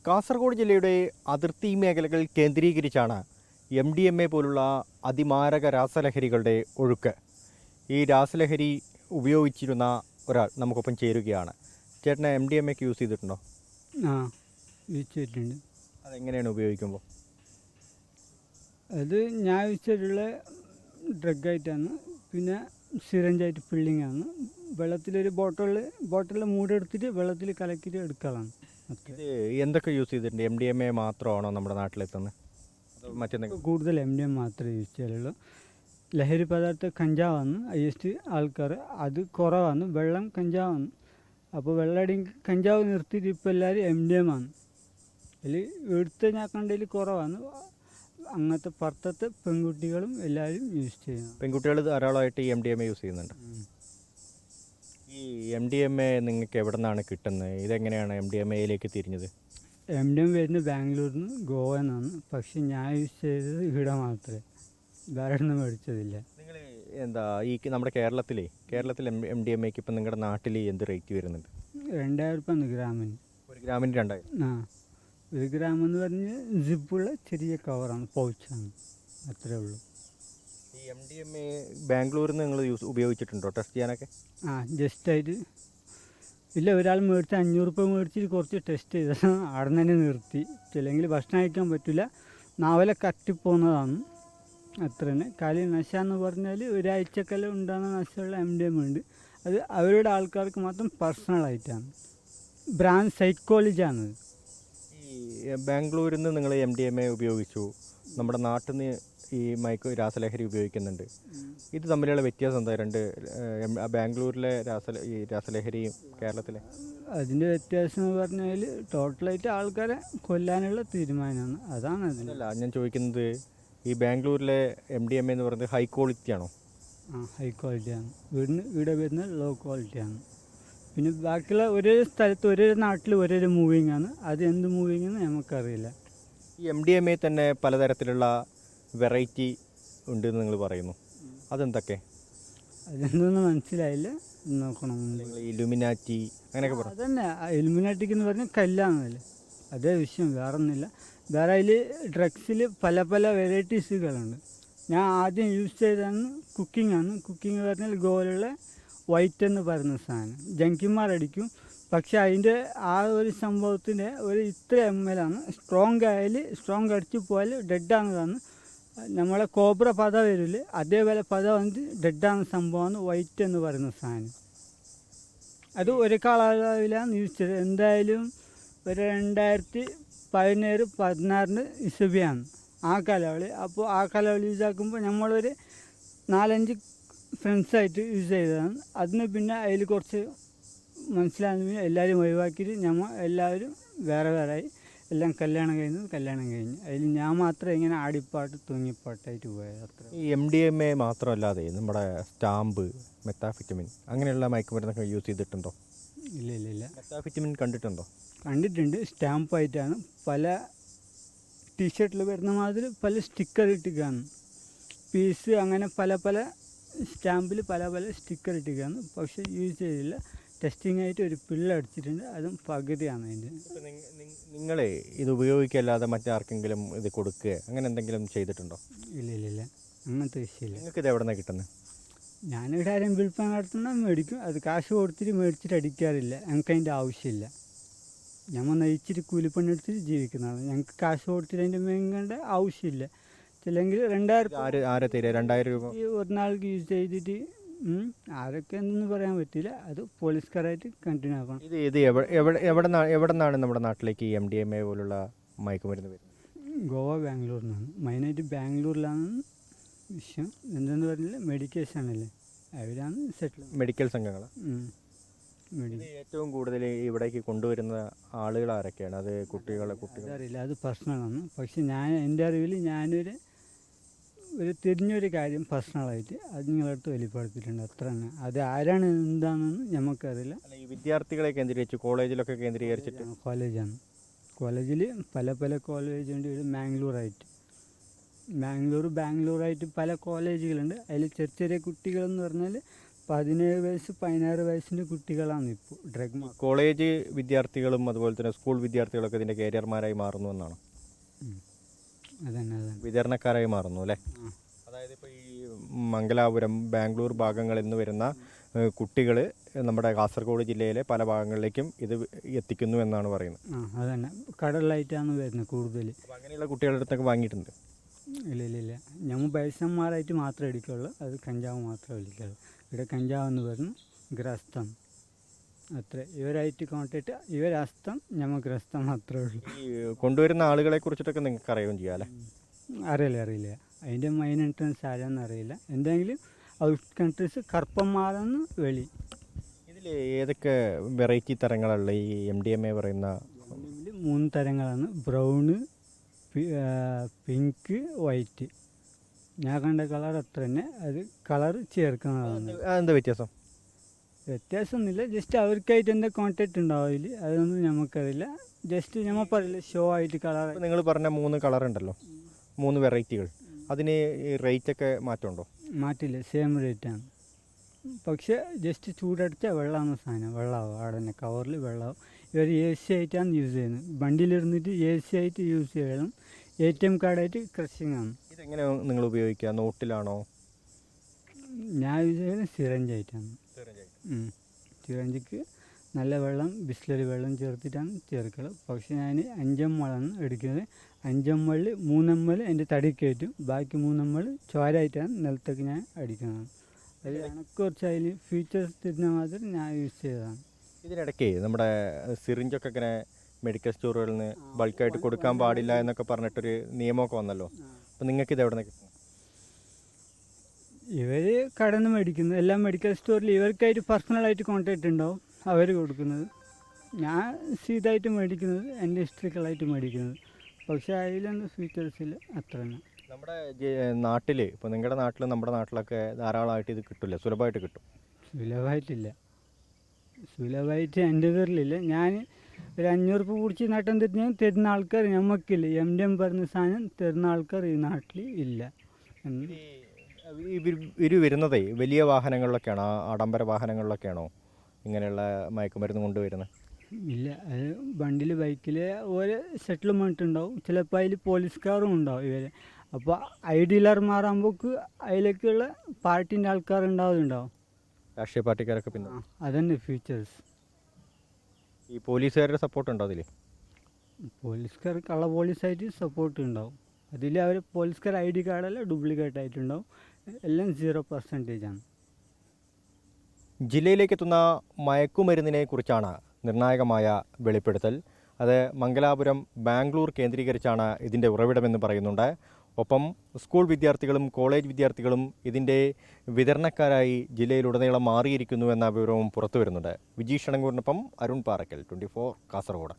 കാസർഗോഡ് ജില്ലയുടെ അതിർത്തി മേഖലകൾ കേന്ദ്രീകരിച്ചാണ് MDMA പോലുള്ള അതിമാരക രാസലഹരികളുടെ ഒഴുക്ക്. ഈ രാസലഹരി ഉപയോഗിച്ചിരുന്ന ഒരാൾ നമുക്കൊപ്പം ചേരുകയാണ്. ചേട്ടനെ MDMA യൂസ് ചെയ്തിട്ടുണ്ടോ? യൂസ് ചെയ്തിട്ടുണ്ട്. അതെങ്ങനെയാണ് ഉപയോഗിക്കുമ്പോൾ? അത് ഞാൻ യൂസ് ചെയ്തിട്ടുള്ള ഡ്രഗായിട്ടാണ്, പിന്നെ സിറഞ്ചായിട്ട് ഫില്ലിങ്ങാണ്. വെള്ളത്തിലൊരു ബോട്ടിൽ മൂടെടുത്തിട്ട് വെള്ളത്തിൽ കലക്കിയിട്ട് എടുക്കാറാണ്. ഇത് എന്തൊക്കെ യൂസ് ചെയ്തിട്ടുണ്ട്? MDMA മാത്രമാണോ നമ്മുടെ നാട്ടിലെത്തുന്നത്? മറ്റെന്തെങ്കിലും? കൂടുതൽ MDMA മാത്രമേ യൂസ് ചെയ്യാറുള്ളൂ. ലഹരി പദാർത്ഥം കഞ്ചാവാണ് ഹൈയസ്റ്റ് ആൾക്കാർ, അത് കുറവാണ്. വെള്ളം കഞ്ചാവാണ്. അപ്പോൾ വെള്ളടി കഞ്ചാവ് നിർത്തിയിട്ട് ഇപ്പോൾ എല്ലാവരും MDMA ആണ്. അതിൽ എടുത്ത് ഞാൻ കണ്ടതിൽ കുറവാണ്. അങ്ങനത്തെ പുറത്തത്തെ പെൺകുട്ടികളും എല്ലാവരും യൂസ് ചെയ്യുന്നു. പെൺകുട്ടികൾ ധാരാളമായിട്ട് ഈ MDMA യൂസ് ചെയ്യുന്നുണ്ട്. ഈ MDMA നിങ്ങൾക്ക് എവിടെ നിന്നാണ് കിട്ടുന്നത്? ഇതെങ്ങനെയാണ് MDMAയിലേക്ക് തിരിഞ്ഞത്? MDMA വരുന്നത് ബാംഗ്ലൂരിൽ നിന്ന്, ഗോവയിൽ നിന്നാണ്. പക്ഷെ ഞാൻ യൂസ് ചെയ്തത് ഇവിടെ മാത്രമേ, വേറെ ഒന്നും മേടിച്ചതില്ല. നിങ്ങൾ എന്താ ഈ നമ്മുടെ കേരളത്തിൽ MDMAക്ക് ഇപ്പം നിങ്ങളുടെ നാട്ടിൽ എന്ത് റേറ്റ് വരുന്നുണ്ട്? 2000 രൂപ ഗ്രാമിന്. ഒരു ഗ്രാമിന് 2000? ഒരു ഗ്രാം എന്ന് പറഞ്ഞ് ജിപ്പുള്ള ചെറിയ കവറാണ്, പൗച്ചാണ്, അത്രേ ഉള്ളൂ. ഈ MDMA ബാംഗ്ലൂരിൽ നിന്ന് നിങ്ങൾ ഉപയോഗിച്ചിട്ടുണ്ടോ ടെസ്റ്റ് ചെയ്യാനൊക്കെ? ജസ്റ്റായിട്ട് ഇല്ല. ഒരാൾ മേടിച്ച് 500 രൂപ മേടിച്ചിട്ട് കുറച്ച് ടെസ്റ്റ് ചെയ്താൽ അവിടെ തന്നെ നിർത്തി. ചില്ലെങ്കിൽ ഭക്ഷണം കഴിക്കാൻ പറ്റില്ല, നാവലെ കട്ടിപ്പോകുന്നതാണ്. അത്ര തന്നെ. കാലി നശ എന്ന് പറഞ്ഞാൽ ഒരാഴ്ചക്കെല്ലാം ഉണ്ടാകുന്ന നശമുള്ള MDMA ഉണ്ട്. അത് അവരുടെ ആൾക്കാർക്ക് മാത്രം പേഴ്സണലായിട്ടാണ്, ബ്രാൻഡ് സൈക്കോളജിയാണ്. ഈ ബാംഗ്ലൂരിൽ നിന്ന് നിങ്ങൾ MDMA ഉപയോഗിച്ചു, നമ്മുടെ നാട്ടിൽ നിന്ന് ഈ രാസലഹരി ഉപയോഗിക്കുന്നുണ്ട്. ഇത് തമ്മിലുള്ള വ്യത്യാസം എന്താ? ബാംഗ്ലൂരിലെ രാസലഹരിയും കേരളത്തിലെ? അതിൻ്റെ വ്യത്യാസം എന്ന് പറഞ്ഞാൽ ടോട്ടലായിട്ട് ആൾക്കാരെ കൊല്ലാനുള്ള തീരുമാനമാണ്. അതാണ് അതിനല്ല ഞാൻ ചോദിക്കുന്നത്. ഈ ബാംഗ്ലൂരിലെ MDMA എന്ന് പറയുന്നത് ഹൈ ക്വാളിറ്റി ആണോ? ഹൈ ക്വാളിറ്റിയാണ്. ഇവിടെ വരുന്നത് ലോ ക്വാളിറ്റിയാണ്. പിന്നെ ബാക്കിയുള്ള ഒരേ സ്ഥലത്ത് ഒരേ നാട്ടിൽ ഒരേ മൂവിങ് ആണ്. അത് എന്ത് മൂവിങ് എന്ന് നമുക്കറിയില്ല. ഈ MDMA തന്നെ പലതരത്തിലുള്ള വെറൈറ്റി ഉണ്ടെന്ന് നിങ്ങൾ പറയുന്നു. അതെന്തൊക്കെ? അതെന്തൊന്നും മനസ്സിലായില്ല, നോക്കണം. ഇലുമിനാറ്റി അങ്ങനെയൊക്കെ പറഞ്ഞു. അതന്നെ ഇലുമിനാറ്റിക്ക് എന്ന് പറഞ്ഞാൽ കല്ലാന്നല്ലേ, അതേ വിഷയം, വേറെ ഒന്നുമില്ല. വേറെ അതിൽ ഡ്രഗ്സിൽ പല പല വെറൈറ്റീസുകളുണ്ട്. ഞാൻ ആദ്യം യൂസ് ചെയ്തതാണ് കുക്കിംഗ്. കുക്കിംഗ് പറഞ്ഞാൽ ഗോലുള്ള വൈറ്റ് എന്ന് പറയുന്ന സാധനം ജങ്കിമാരടിക്കും. പക്ഷെ അതിൻ്റെ ആ ഒരു സംഭവത്തിൻ്റെ ഒരു ഇത്ര ml ആണ്. സ്ട്രോങ് അടിച്ച് പോയാൽ ഡെഡാണെന്നാണ്. നമ്മളെ കോബ്ര പത വരില്ലേ, അതേപോലെ പത വന്നിട്ട് ഡെഡാണ് സംഭവമാണ് വൈറ്റ് എന്ന് പറയുന്ന സാധനം. അത് ഒരു കാലയളവിലാണ് യൂസ് ചെയ്തത്. എന്തായാലും ഒരു 2017-16 ഇസബിയാണ് ആ കാലയളവ്. അപ്പോൾ ആ കാലയളവ് യൂസ് ആക്കുമ്പോൾ നമ്മളൊരു 4-5 ഫ്രണ്ട്സായിട്ട് യൂസ് ചെയ്തതാണ്. അതിന് പിന്നെ അതിൽ കുറച്ച് മനസ്സിലാകുന്ന എല്ലാവരും ഒഴിവാക്കിയിട്ട് എല്ലാവരും വേറെ ആയി. എല്ലാം കല്യാണം കഴിഞ്ഞ് അതിൽ ഞാൻ മാത്രം ഇങ്ങനെ ആടിപ്പാട്ട് തൂങ്ങിപ്പാട്ടായിട്ട് പോയത്. അത്ര. ഈ MDMA മാത്രമല്ലാതെ നമ്മുടെ സ്റ്റാമ്പ്, മെത്താഫിറ്റമിൻ അങ്ങനെയുള്ള മയക്കുമരുന്നൊക്കെ യൂസ് ചെയ്തിട്ടുണ്ടോ? ഇല്ല. മെത്താഫിറ്റമിൻ കണ്ടിട്ടുണ്ടോ? കണ്ടിട്ടുണ്ട്. സ്റ്റാമ്പായിട്ടാണ് പല ടീഷർട്ടിൽ വരുന്ന മാതിരി പല സ്റ്റിക്കർ ഇട്ടിക്കാണ്, പീസ്, അങ്ങനെ പല സ്റ്റാമ്പിൽ പല സ്റ്റിക്കർ ഇട്ടിക്കാണ്. പക്ഷെ യൂസ് ചെയ്തില്ല. ടെസ്റ്റിംഗ് ആയിട്ട് ഒരു പിള്ള അടിച്ചിട്ടുണ്ട്, അതും പകുതിയാണ് അതിൻ്റെ. നിങ്ങളെ ഇത് ഉപയോഗിക്കല്ലാതെ മറ്റാർക്കെങ്കിലും ഇത് കൊടുക്കുക അങ്ങനെ എന്തെങ്കിലും ചെയ്തിട്ടുണ്ടോ? ഇല്ല, അങ്ങനത്തെ വിഷയമില്ല. നിങ്ങൾക്ക് ഇത് എവിടെ നിന്നാണ് കിട്ടുന്നത്? ഞാനിവിടെ ആരും വിൽപ്പന നടത്തുന്ന മേടിക്കും. അത് കാശ് കൊടുത്തിട്ട് മേടിച്ചിട്ട് അടിക്കാറില്ല. ഞങ്ങൾക്ക് അതിൻ്റെ ആവശ്യമില്ല. ഞമ്മ നയിച്ചിട്ട് കൂലിപ്പണി എടുത്തിട്ട് ജീവിക്കുന്നതാണ്. ഞങ്ങൾക്ക് കാശ് കൊടുത്തിട്ട് അതിൻ്റെ മേങ്ങേണ്ട ആവശ്യമില്ല. ചില്ലെങ്കിൽ 2000 രൂപ ഒരു നാൾക്ക് യൂസ് ചെയ്തിട്ട് ആരൊക്കെ എന്തെന്ന് പറയാൻ പറ്റില്ല. അത് പോലീസുകാരായിട്ട് കണ്ടിന്യൂ ആക്കണം. ഇത് എവിടെ നിന്നാണ് നമ്മുടെ നാട്ടിലേക്ക് ഈ MDMA പോലുള്ള മയക്കുമരുന്ന് വരുന്നത്? ഗോവ, ബാംഗ്ലൂരിൽ നിന്നാണ്. മെയിനായിട്ട് ബാംഗ്ലൂരിലാണ് വിഷയം. എന്തെന്ന് പറഞ്ഞാൽ മെഡിക്കേഷനല്ലേ, അവരാണ് സെറ്റിൽ. മെഡിക്കൽ സംഘങ്ങൾ. ഏറ്റവും കൂടുതൽ ഇവിടേക്ക് കൊണ്ടുവരുന്ന ആളുകൾ ആരൊക്കെയാണ്? അത് കുട്ടികൾ അറിയില്ല, അത് പേഴ്സണലാണ്. പക്ഷെ എൻ്റെ അറിവിൽ ഞാനൊരു തിരിഞ്ഞൊരു കാര്യം പേഴ്സണലായിട്ട് അത് നിങ്ങളടുത്ത് വെളിപ്പെടുത്തിയിട്ടുണ്ട്, അത്ര തന്നെ. അത് ആരാണ് എന്താണെന്ന് നമുക്കറിയില്ല. ഈ വിദ്യാർത്ഥികളെ കേന്ദ്രീകരിച്ച് കോളേജിലൊക്കെ കേന്ദ്രീകരിച്ചിട്ട്? കോളേജിൽ പല കോളേജുണ്ട്. ഇവിടെ ബാംഗ്ലൂറായിട്ട് പല കോളേജുകളുണ്ട്. അതിൽ ചെറിയ കുട്ടികളെന്ന് പറഞ്ഞാൽ 17 വയസ്സ് 16 വയസ്സിൻ്റെ കുട്ടികളാണ് ഇപ്പോൾ ഡ്രഗ് കോളേജ് വിദ്യാർത്ഥികളും അതുപോലെ തന്നെ സ്കൂൾ വിദ്യാർത്ഥികളൊക്കെ ഇതിൻ്റെ കാരിയർമാരായി മാറുന്നു എന്നാണ്, അതന്നെ അതന്നെ. വിതരണക്കാരായി മാറുന്നു അല്ലേ? ആ. അതായത് ഇപ്പോൾ ഈ മംഗലാപുരം, ബാംഗ്ലൂർ ഭാഗങ്ങളിൽ നിന്ന് വരുന്ന കുട്ടികൾ നമ്മുടെ കാസർഗോഡ് ജില്ലയിലെ പല ഭാഗങ്ങളിലേക്കും ഇത് എത്തിക്കുന്നു എന്നാണ് പറയുന്നത്. ആ അതന്നെ, കടലിലായിട്ടാണ് വരുന്നത് കൂടുതൽ. അപ്പോൾ അങ്ങനെയുള്ള കുട്ടികളുടെ അടുത്തൊക്കെ വാങ്ങിയിട്ടുണ്ട്? ഇല്ല ഇല്ല ഇല്ല, ഞമ്മ ബൈസന്മാരായിട്ട് മാത്രമേ എടുക്കുള്ളൂ, അത് കഞ്ചാവ് മാത്രമേ വിളിക്കുള്ളൂ. ഇവിടെ കഞ്ചാവ് എന്ന് പറഞ്ഞു ഗ്രസ്തം അത്ര, ഇവരായിട്ട് കോൺടാക്ട്, ഇവരസ്തം ഞമ്മ ഗ്രസ്തം മാത്രമേ ഉള്ളൂ. ഈ കൊണ്ടുവരുന്ന ആളുകളെ കുറിച്ചിട്ടൊക്കെ നിങ്ങൾക്ക് അറിയുകയും ചെയ്യാം അല്ലേ? അറിയില്ല, അതിൻ്റെ മെയിൻ എൻട്രൻസ് ആരാന്ന് അറിയില്ല. എന്തെങ്കിലും ഔട്ട് കൺട്രീസ് കറുപ്പന്മാരെന്ന് വെളി. ഇതിൽ ഏതൊക്കെ വെറൈറ്റി തരങ്ങളുള്ള ഈ MDMA പറയുന്ന? 3 തരങ്ങളാണ്, ബ്രൗണ്, പിങ്ക്, വൈറ്റ്. ഞാൻ കണ്ട കളർ അത്ര തന്നെ, അത് കളർ ചേർക്കുന്നതാണ്. എന്താ വ്യത്യാസം? വ്യത്യാസമൊന്നുമില്ല, ജസ്റ്റ് അവർക്കായിട്ട് എന്താ കോൺടാക്റ്റ് ഉണ്ടാവും അതിൽ, അതൊന്നും നമുക്കറിയില്ല. ജസ്റ്റ് നമ്മൾ പറയില്ല ഷോ ആയിട്ട് കളർ. നിങ്ങൾ പറഞ്ഞ 3 കളർ ഉണ്ടല്ലോ, 3 വെറൈറ്റികൾ, അതിന് റേറ്റൊക്കെ മാറ്റമുണ്ടോ? മാറ്റില്ല, സെയിം റേറ്റാണ്. പക്ഷേ ജസ്റ്റ് ചൂടടിച്ചാൽ വെള്ളമാണ് സാധനം, വെള്ളമാവും അവിടെ തന്നെ കവറിൽ വെള്ളമാവും. ഇവർ AC ആയിട്ടാണ് യൂസ് ചെയ്യുന്നത്, വണ്ടിയിലിരുന്നിട്ട് AC ആയിട്ട് യൂസ് ചെയ്യണം. ATM കാർഡായിട്ട് ക്രഷിംഗ് ആണ്. ഇതെങ്ങനെ നിങ്ങൾ ഉപയോഗിക്കുക? നോട്ടിലാണോ? ഞാൻ യൂസ് ചെയ്യുന്നത് സിറഞ്ചായിട്ടാണ്. സിറഞ്ചിക്ക് നല്ല വെള്ളം, ബിസ്ലറി വെള്ളം ചേർത്തിട്ടാണ് ചേർക്കുന്നത്. പക്ഷേ ഞാൻ 5 ml ആണ് എടുക്കുന്നത്. 5 ml 3 ml എൻ്റെ തടി കയറ്റും, ബാക്കി 3 ml ചോരായിട്ടാണ് നിലത്തേക്ക് ഞാൻ അടിക്കുന്നത്. അത് എനിക്ക് കുറച്ച് അതിൽ ഫീച്ചേഴ്സ് തരുന്ന മാതിരി ഞാൻ യൂസ് ചെയ്തതാണ്. ഇതിനിടയ്ക്ക് നമ്മുടെ സിറിഞ്ചൊക്കെ ഇങ്ങനെ മെഡിക്കൽ സ്റ്റോറുകളിൽ നിന്ന് ബൾക്കായിട്ട് കൊടുക്കാൻ പാടില്ല എന്നൊക്കെ പറഞ്ഞിട്ടൊരു നിയമമൊക്കെ വന്നല്ലോ. അപ്പോൾ നിങ്ങൾക്ക് ഇത് എവിടെ നിന്ന് കിട്ടും? ഇവർ കടന്ന് മേടിക്കുന്നത്, എല്ലാം മെഡിക്കൽ സ്റ്റോറിൽ ഇവർക്കായിട്ട് പേഴ്സണലായിട്ട് കോൺടാക്റ്റ് ഉണ്ടാവും, അവർ കൊടുക്കുന്നത്. ഞാൻ സീതായിട്ട് മേടിക്കുന്നത്, എൻ്റെ ഹിസ്റ്ററിക്കലായിട്ട് മേടിക്കുന്നത്. പക്ഷേ അതിലൊന്നും ഫീച്ചേഴ്സില്ല, അത്ര തന്നെ. നമ്മുടെ നാട്ടിൽ, ഇപ്പോൾ നിങ്ങളുടെ നാട്ടിൽ നമ്മുടെ നാട്ടിലൊക്കെ ധാരാളമായിട്ട് ഇത് കിട്ടില്ല, സുലഭമായിട്ട് കിട്ടും? സുലഭമായിട്ട് എൻ്റെ പേരിലില്ല. ഞാൻ ഒരു 500 രൂപ പിടിച്ച് നട്ടം തിരിഞ്ഞാൽ തരുന്ന ആൾക്കാർ നമുക്കില്ല. MDM പറഞ്ഞ സാധനം തരുന്ന ആൾക്കാർ ഈ നാട്ടിൽ ഇല്ല. ഇവർ വരുന്നതേ വലിയ വാഹനങ്ങളിലൊക്കെയാണോ, ആഡംബര വാഹനങ്ങളിലൊക്കെയാണോ ഇങ്ങനെയുള്ള മയക്കുമരുന്ന് കൊണ്ടുവരുന്നത്? ഇല്ല, അത് വണ്ടിയിൽ ബൈക്കിൽ ഓരോ സെറ്റിൽമെൻറ്റ് ഉണ്ടാവും, ചിലപ്പോൾ അതിൽ പോലീസുകാരും ഉണ്ടാവും ഇവർ. അപ്പോൾ ഡീലർമാരാകുമ്പോൾ അതിലേക്കുള്ള പാർട്ടീൻ്റെ ആൾക്കാർ ഉണ്ടാവും, രാഷ്ട്രീയ പാർട്ടിക്കാരൊക്കെ പിന്നെ അതന്നെ ഫീച്ചേഴ്സ്. ഈ പോലീസുകാരുടെ സപ്പോർട്ട് ഉണ്ടോ അതിൽ? പോലീസുകാർ കള്ള പോലീസായിട്ട് സപ്പോർട്ട് ഉണ്ടാവും. അതിൽ അവർ പോലീസുകാർ ID കാർഡെല്ലാം ഡ്യൂപ്ലിക്കേറ്റ് ആയിട്ടുണ്ടാവും, എല്ലാം 0% ആണ്. ജില്ലയിലേക്ക് എത്തുന്ന മയക്കുമരുന്നിനെ കുറിച്ചാണ് നിർണായകമായ വെളിപ്പെടുത്തൽ. അത് മംഗലാപുരം, ബാംഗ്ലൂർ കേന്ദ്രീകരിച്ചാണ് ഇതിൻ്റെ ഉറവിടമെന്ന് പറയുന്നുണ്ട്. ഒപ്പം സ്കൂൾ വിദ്യാർത്ഥികളും കോളേജ് വിദ്യാർത്ഥികളും ഇതിൻ്റെ വിതരണക്കാരായി ജില്ലയിലുടനീളം മാറിയിരിക്കുന്നു എന്ന വിവരവും പുറത്തു വരുന്നുണ്ട്. വിജീഷ് അണങ്കൂറിനൊപ്പം അരുൺ പാറയ്ക്കൽ, 24 കാസർഗോഡ്.